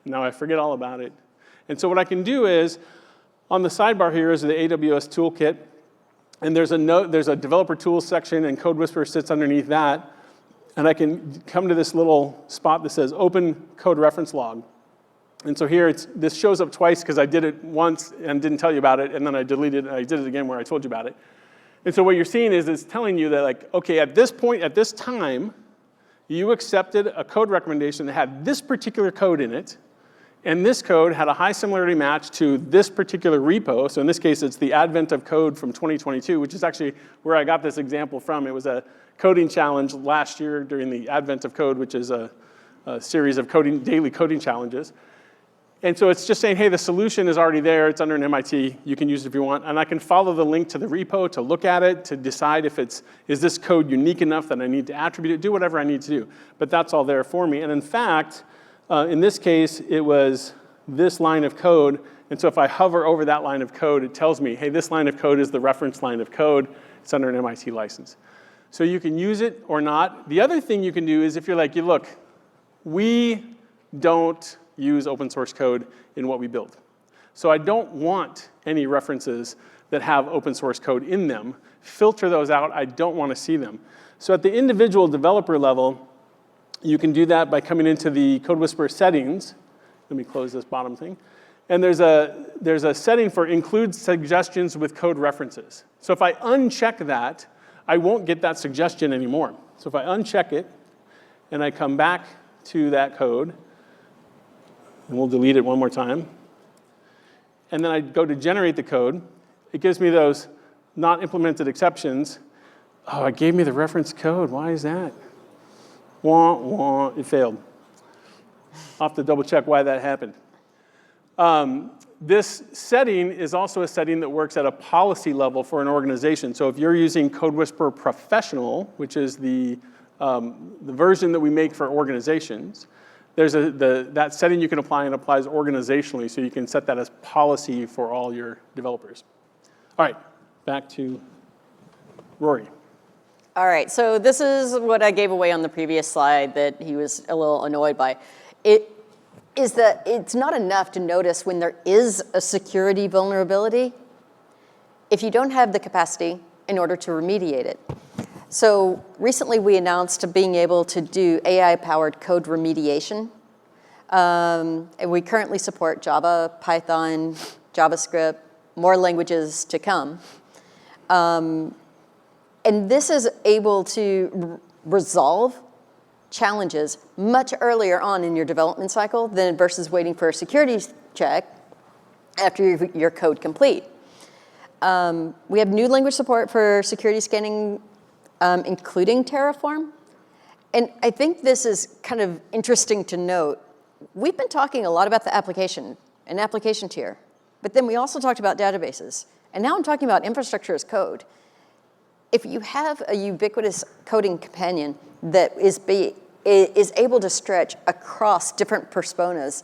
Now I forget all about it. And so what I can do is, on the sidebar here is the AWS toolkit, and there's a developer tools section, and CodeWhisperer sits underneath that. And I can come to this little spot that says open code reference log. And so here this shows up twice because I did it once and didn't tell you about it, and then I deleted it and I did it again where I told you about it. And so what you're seeing is it's telling you that, like, okay, at this point, at this time, you accepted a code recommendation that had this particular code in it, and this code had a high similarity match to this particular repo. So in this case, it's the advent of code from 2022, which is actually where I got this example from. It was a coding challenge last year during the advent of code, which is a series of daily coding challenges. And so it's just saying, hey, the solution is already there. It's under an MIT. You can use it if you want. And I can follow the link to the repo to look at it, to decide if is this code unique enough that I need to attribute it, do whatever I need to do. But that's all there for me. And in fact, in this case, it was this line of code. And so if I hover over that line of code, it tells me, hey, this line of code is the reference line of code. It's under an MIT license. So you can use it or not. The other thing you can do is if you're like, look, we don't use open source code in what we build. So I don't want any references that have open source code in them. Filter those out. I don't want to see them. So at the individual developer level, you can do that by coming into the CodeWhisperer settings. Let me close this bottom thing. And there's a setting for include suggestions with code references. So if I uncheck that, I won't get that suggestion anymore. So if I uncheck it and I come back to that code, and we'll delete it one more time, and then I go to generate the code, it gives me those not implemented exceptions. Oh, it gave me the reference code. Why is that? Wah, wah, it failed. I'll have to double check why that happened. This setting is also a setting that works at a policy level for an organization. So if you're using CodeWhisperer Professional, which is the version that we make for organizations, there's that setting you can apply and applies organizationally, so you can set that as policy for all your developers. All right, back to Rory. All right, so this is what I gave away on the previous slide that he was a little annoyed by. It is that it's not enough to notice when there is a security vulnerability if you don't have the capacity in order to remediate it. So recently we announced being able to do AI-powered code remediation. And we currently support Java, Python, JavaScript, more languages to come. And this is able to resolve challenges much earlier on in your development cycle than versus waiting for a security check after your code complete. We have new language support for security scanning, including Terraform. And I think this is kind of interesting to note. We've been talking a lot about the application and application tier, but then we also talked about databases. And now I'm talking about infrastructure as code. If you have a ubiquitous coding companion that is able to stretch across different personas,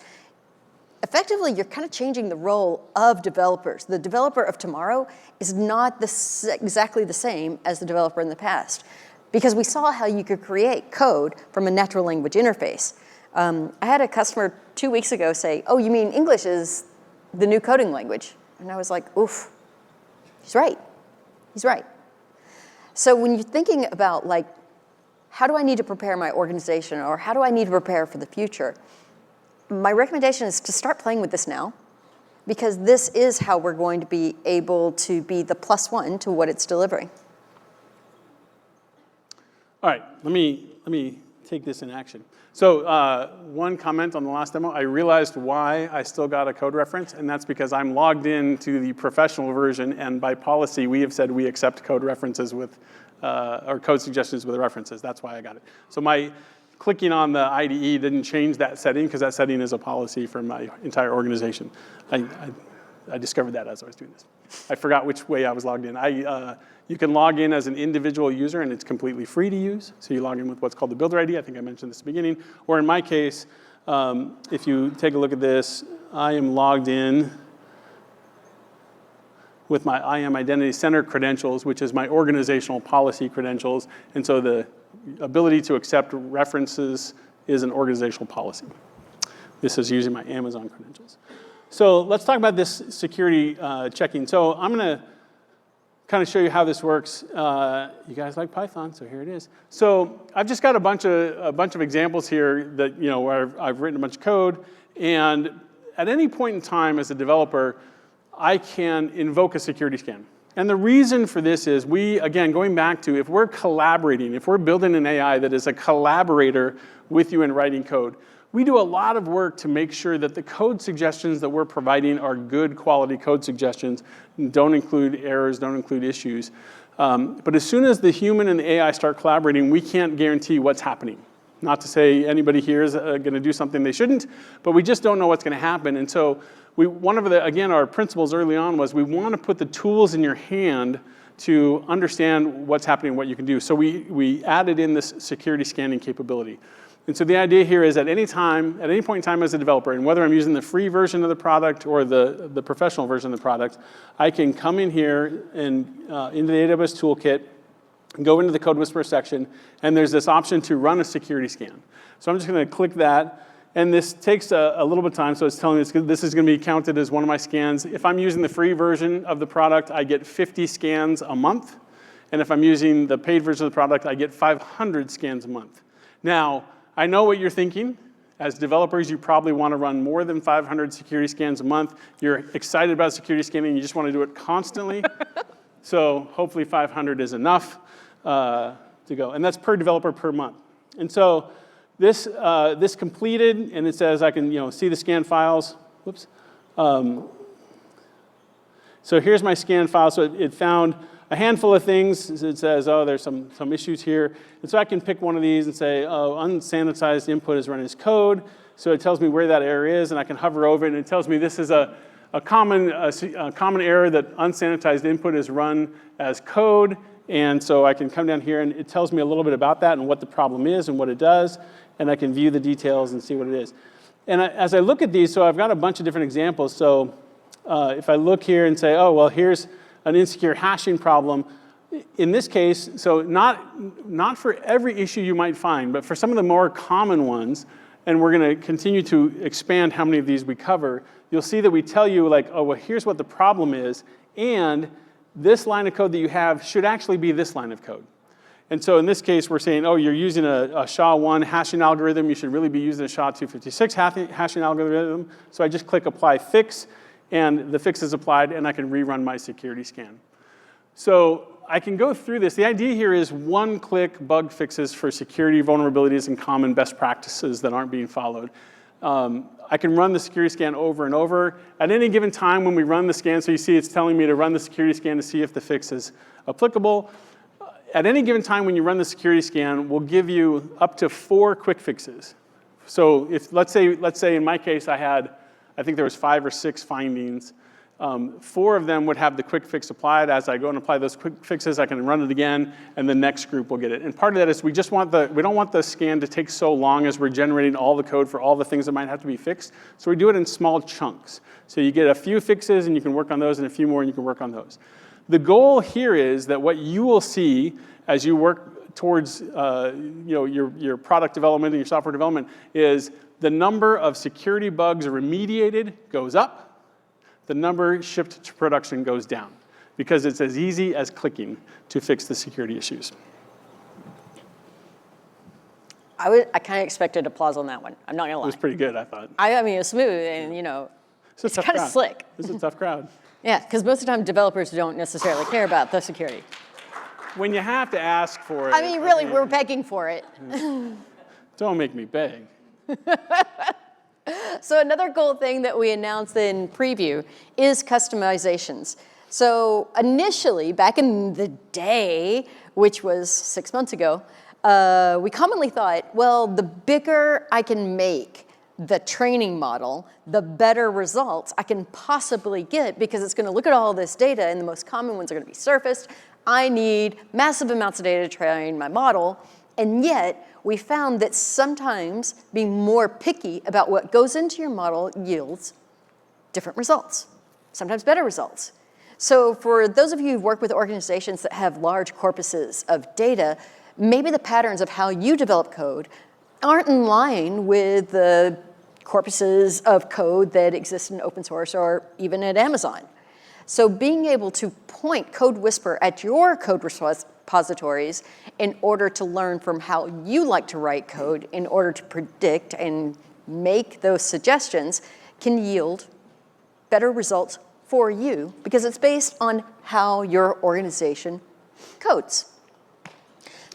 effectively, you're kind of changing the role of developers. The developer of tomorrow is not exactly the same as the developer in the past, because we saw how you could create code from a natural language interface. I had a customer 2 weeks ago say, oh, you mean English is the new coding language? And I was like, oof, he's right. He's right. So when you're thinking about, like, how do I need to prepare my organization, or how do I need to prepare for the future, my recommendation is to start playing with this now, because this is how we're going to be able to be the +1 to what it's delivering. All right, let me take this in action. So one comment on the last demo, I realized why I still got a code reference, and that's because I'm logged in to the professional version, and by policy, we have said we accept code references with, or code suggestions with references. That's why I got it. So my clicking on the IDE didn't change that setting, because that setting is a policy for my entire organization. I discovered that as I was doing this. I forgot which way I was logged in. You can log in as an individual user, and it's completely free to use. So you log in with what's called the builder ID. I think I mentioned this at the beginning. Or in my case, if you take a look at this, I am logged in with my IAM Identity Center credentials, which is my organizational policy credentials. And so the ability to accept references is an organizational policy. This is using my Amazon credentials. So let's talk about this security checking. So I'm going to kind of show you how this works. You guys like Python, so here it is. So I've just got a bunch of examples here that, where I've written a bunch of code, and at any point in time as a developer, I can invoke a security scan. And the reason for this is again, going back to, if we're collaborating, if we're building an AI that is a collaborator with you in writing code, we do a lot of work to make sure that the code suggestions that we're providing are good quality code suggestions, don't include errors, don't include issues. But as soon as the human and the AI start collaborating, we can't guarantee what's happening. Not to say anybody here is going to do something they shouldn't, but we just don't know what's going to happen. And so one of our principles early on was we want to put the tools in your hand to understand what's happening and what you can do. So we added in this security scanning capability. And so the idea here is at any point in time as a developer, and whether I'm using the free version of the product or the professional version of the product, I can come in here and into the AWS toolkit, go into the CodeWhisperer section, and there's this option to run a security scan. So I'm just going to click that, and this takes a little bit of time, so it's telling me this is going to be counted as one of my scans. If I'm using the free version of the product, I get 50 scans a month, and if I'm using the paid version of the product, I get 500 scans a month. Now, I know what you're thinking. As developers, you probably want to run more than 500 security scans a month. You're excited about security scanning. You just want to do it constantly. So hopefully 500 is enough to go. And that's per developer per month. And so this completed, and it says I can see the scan files. Whoops. So here's my scan file. So it found a handful of things. It says, oh, there's some issues here. And so I can pick one of these and say, oh, unsanitized input is run as code. So it tells me where that error is, and I can hover over it, and it tells me this is a common error that unsanitized input is run as code. And so I can come down here, and it tells me a little bit about that and what the problem is and what it does. And I can view the details and see what it is. And as I look at these, so I've got a bunch of different examples. So if I look here and say, oh, well, here's an insecure hashing problem. In this case, so not for every issue you might find, but for some of the more common ones, and we're going to continue to expand how many of these we cover, you'll see that we tell you, like, oh, well, here's what the problem is, and this line of code that you have should actually be this line of code. And so in this case, we're saying, oh, you're using a SHA-1 hashing algorithm. You should really be using a SHA-256 hashing algorithm. So I just click Apply Fix, and the fix is applied, and I can rerun my security scan. So I can go through this. The idea here is one-click bug fixes for security vulnerabilities and common best practices that aren't being followed. I can run the security scan over and over. At any given time when we run the scan, so you see it's telling me to run the security scan to see if the fix is applicable. At any given time when you run the security scan, we'll give you up to 4 quick fixes. So if, let's say in my case I think there was 5 or 6 findings. 4 of them would have the quick fix applied. As I go and apply those quick fixes, I can run it again, and the next group will get it. And part of that is we don't want the scan to take so long as we're generating all the code for all the things that might have to be fixed. So we do it in small chunks. So you get a few fixes, and you can work on those, and a few more, and you can work on those. The goal here is that what you will see as you work towards your product development and your software development is the number of security bugs remediated goes up, the number shipped to production goes down, because it's as easy as clicking to fix the security issues. I kind of expected applause on that one. I'm not gonna lie. It was pretty good, I thought. I mean, it's smooth, and it's kind of slick. This is a tough crowd. Yeah, because most of the time developers don't necessarily care about the security. When you have to ask for it. I mean, really, we're begging for it. Don't make me beg. So another cool thing that we announced in preview is customizations. So initially, back in the day, which was 6 months ago, we commonly thought, well, the bigger I can make the training model, the better results I can possibly get, because it's going to look at all this data, and the most common ones are going to be surfaced. I need massive amounts of data to train my model, and yet we found that sometimes being more picky about what goes into your model yields different results, sometimes better results. So for those of you who've worked with organizations that have large corpuses of data, maybe the patterns of how you develop code aren't in line with the corpuses of code that exist in open source or even at Amazon. So being able to point CodeWhisperer at your code repositories in order to learn from how you like to write code, in order to predict and make those suggestions, can yield better results for you, because it's based on how your organization codes.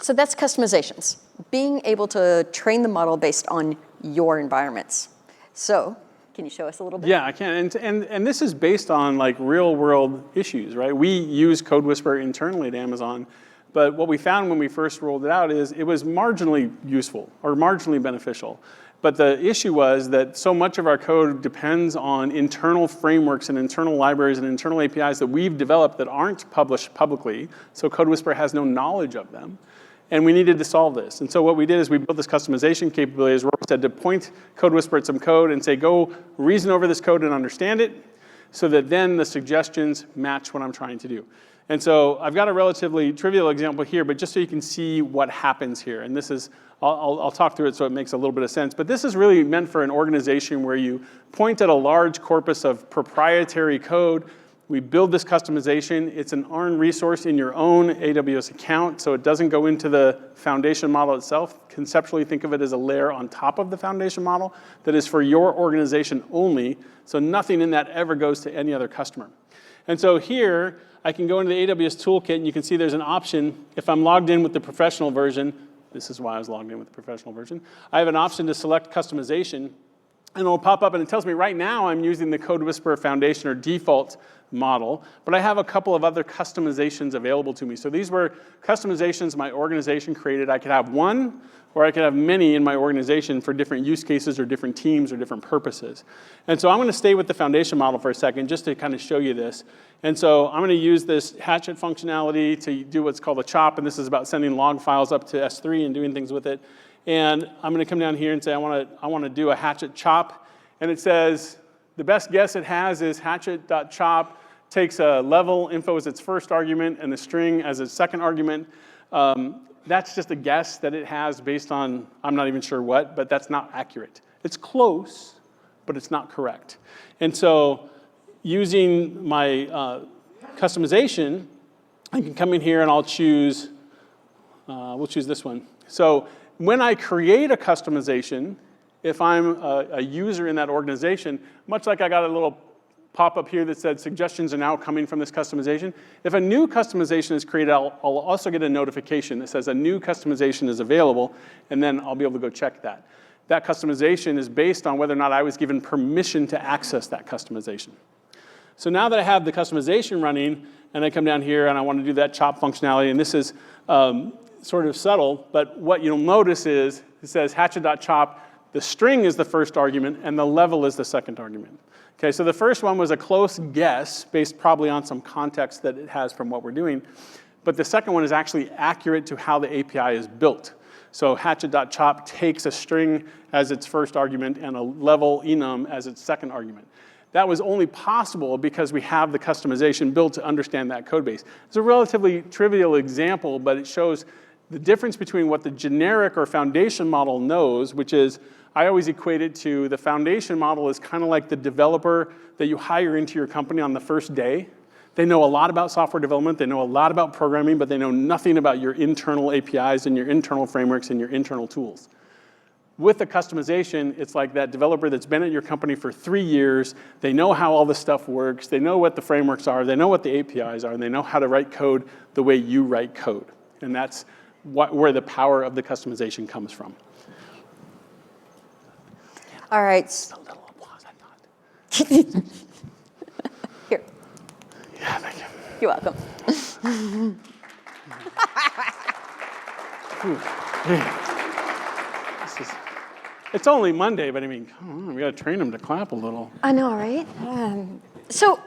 So that's customizations, being able to train the model based on your environments. So can you show us a little bit? Yeah, I can. And this is based on like real world issues, right? We use CodeWhisperer internally at Amazon, but what we found when we first rolled it out is it was marginally useful or marginally beneficial. But the issue was that so much of our code depends on internal frameworks and internal libraries and internal APIs that we've developed that aren't published publicly, so CodeWhisperer has no knowledge of them. And we needed to solve this. And so what we did is we built this customization capability, as Rory said, to point CodeWhisperer at some code and say, go reason over this code and understand it, so that then the suggestions match what I'm trying to do. And so I've got a relatively trivial example here, but just so you can see what happens here. And this is, I'll talk through it so it makes a little bit of sense. But this is really meant for an organization where you point at a large corpus of proprietary code. We build this customization. It's an ARN resource in your own AWS account, so it doesn't go into the foundation model itself. Conceptually, think of it as a layer on top of the foundation model that is for your organization only, so nothing in that ever goes to any other customer. And so here, I can go into the AWS toolkit, and you can see there's an option. If I'm logged in with the professional version, this is why I was logged in with the professional version, I have an option to select customization, and it'll pop up, and it tells me right now I'm using the CodeWhisperer Foundation or default model, but I have a couple of other customizations available to me. So these were customizations my organization created. I could have one, or I could have many in my organization for different use cases or different teams or different purposes. And so I'm going to stay with the foundation model for a second just to kind of show you this. And so I'm going to use this hatchet functionality to do what's called a chop, and this is about sending log files up to S3 and doing things with it. And I'm going to come down here and say I want to do a hatchet chop, and it says the best guess it has is hatchet.chop takes a level info as its first argument and the string as its second argument. That's just a guess that it has based on I'm not even sure what, but that's not accurate. It's close, but it's not correct. And so using my customization, I can come in here and I'll choose We'll choose this one. So when I create a customization, if I'm a user in that organization, much like I got a little pop-up here that said suggestions are now coming from this customization, if a new customization is created, I'll also get a notification that says a new customization is available, and then I'll be able to go check that. That customization is based on whether or not I was given permission to access that customization. So now that I have the customization running, and I come down here and I want to do that chop functionality, and this is sort of subtle, but what you'll notice is it says hatchet.chop, the string is the first argument, and the level is the second argument. Okay, so the first one was a close guess based probably on some context that it has from what we're doing, but the second one is actually accurate to how the API is built. So hatchet.chop takes a string as its first argument and a level enum as its second argument. That was only possible because we have the customization built to understand that code base. It's a relatively trivial example, but it shows the difference between what the generic or foundation model knows, which is, I always equate it to the foundation model is kind of like the developer that you hire into your company on the first day. They know a lot about software development, they know a lot about programming, but they know nothing about your internal APIs and your internal frameworks and your internal tools. With the customization, it's like that developer that's been at your company for 3 years, they know how all this stuff works, they know what the frameworks are, they know what the APIs are, and they know how to write code the way you write code. And that's where the power of the customization comes from. All right. A little applause, I thought. Here. Yeah, thank you. You're welcome. It's only Monday, but I mean, come on, we got to train them to clap a little. I know, right? So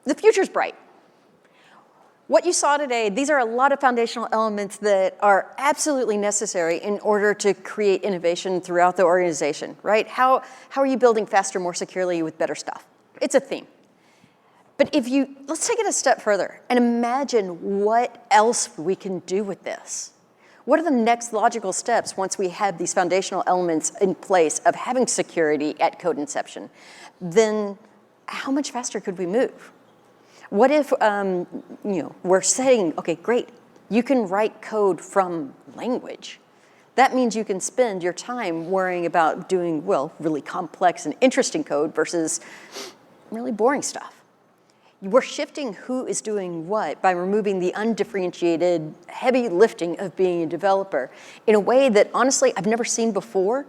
the future's bright. What you saw today, these are a lot of foundational elements that are absolutely necessary in order to create innovation throughout the organization, right? How are you building faster, more securely with better stuff? It's a theme. But let's take it a step further and imagine what else we can do with this. What are the next logical steps once we have these foundational elements in place of having security at code inception? Then how much faster could we move? What if we're saying, okay, great, you can write code from language. That means you can spend your time worrying about doing, well, really complex and interesting code versus really boring stuff. We're shifting who is doing what by removing the undifferentiated heavy lifting of being a developer in a way that, honestly, I've never seen before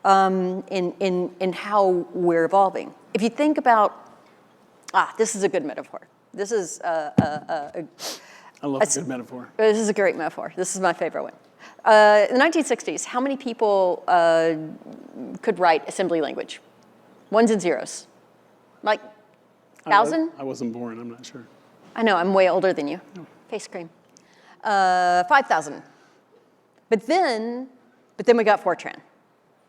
in how we're evolving. If you think about, this is a good metaphor. This is I love a good metaphor. This is a great metaphor. This is my favorite one. In the 1960s, how many people could write assembly language? Ones and zeros. Like 1,000? I wasn't born, I'm not sure. I know, I'm way older than you. Oh. Face cream. 5,000. But then we got Fortran.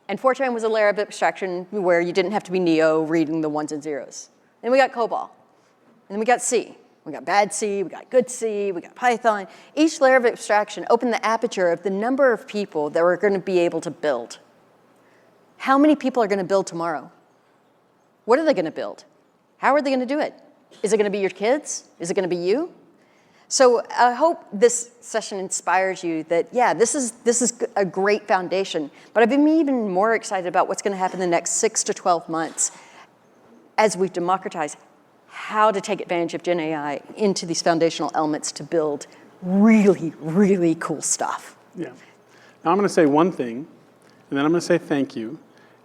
And Fortran was a layer of abstraction where you didn't have to be Neo reading the ones and zeros. Then we got COBOL. And then we got C. We got bad C, we got good C, we got Python. Each layer of abstraction opened the aperture of the number of people that were going to be able to build. How many people are going to build tomorrow? What are they going to build? How are they going to do it? Is it going to be your kids? Is it going to be you? So I hope this session inspires you that, yeah, this is a great foundation, but I've been even more excited about what's going to happen in the next 6 to 12 months as we democratize how to take advantage of Gen AI into these foundational elements to build really, really cool stuff. Yeah. Now I'm going to say one thing, and then I'm going to say thank you,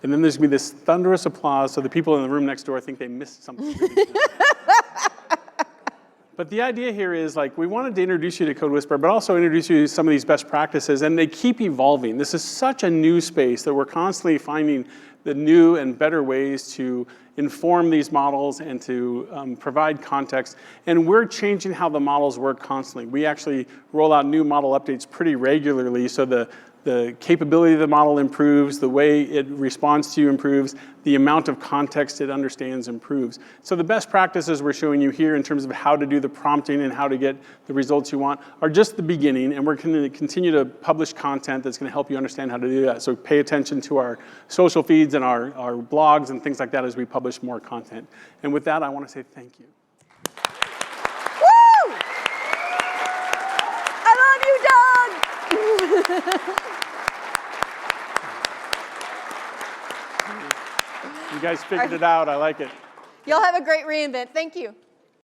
and then there's going to be this thunderous applause so the people in the room next door think they missed something. But the idea here is, like, we wanted to introduce you to CodeWhisperer, but also introduce you to some of these best practices, and they keep evolving. This is such a new space that we're constantly finding the new and better ways to inform these models and to provide context. And we're changing how the models work constantly. We actually roll out new model updates pretty regularly, so the capability of the model improves, the way it responds to you improves, the amount of context it understands improves. So the best practices we're showing you here in terms of how to do the prompting and how to get the results you want are just the beginning, and we're going to continue to publish content that's going to help you understand how to do that. So pay attention to our social feeds and our blogs and things like that as we publish more content. And with that, I want to say thank you. Woo! I love you, Doug! You guys figured it out. I like it. Y'all have a great reInvent. Thank you.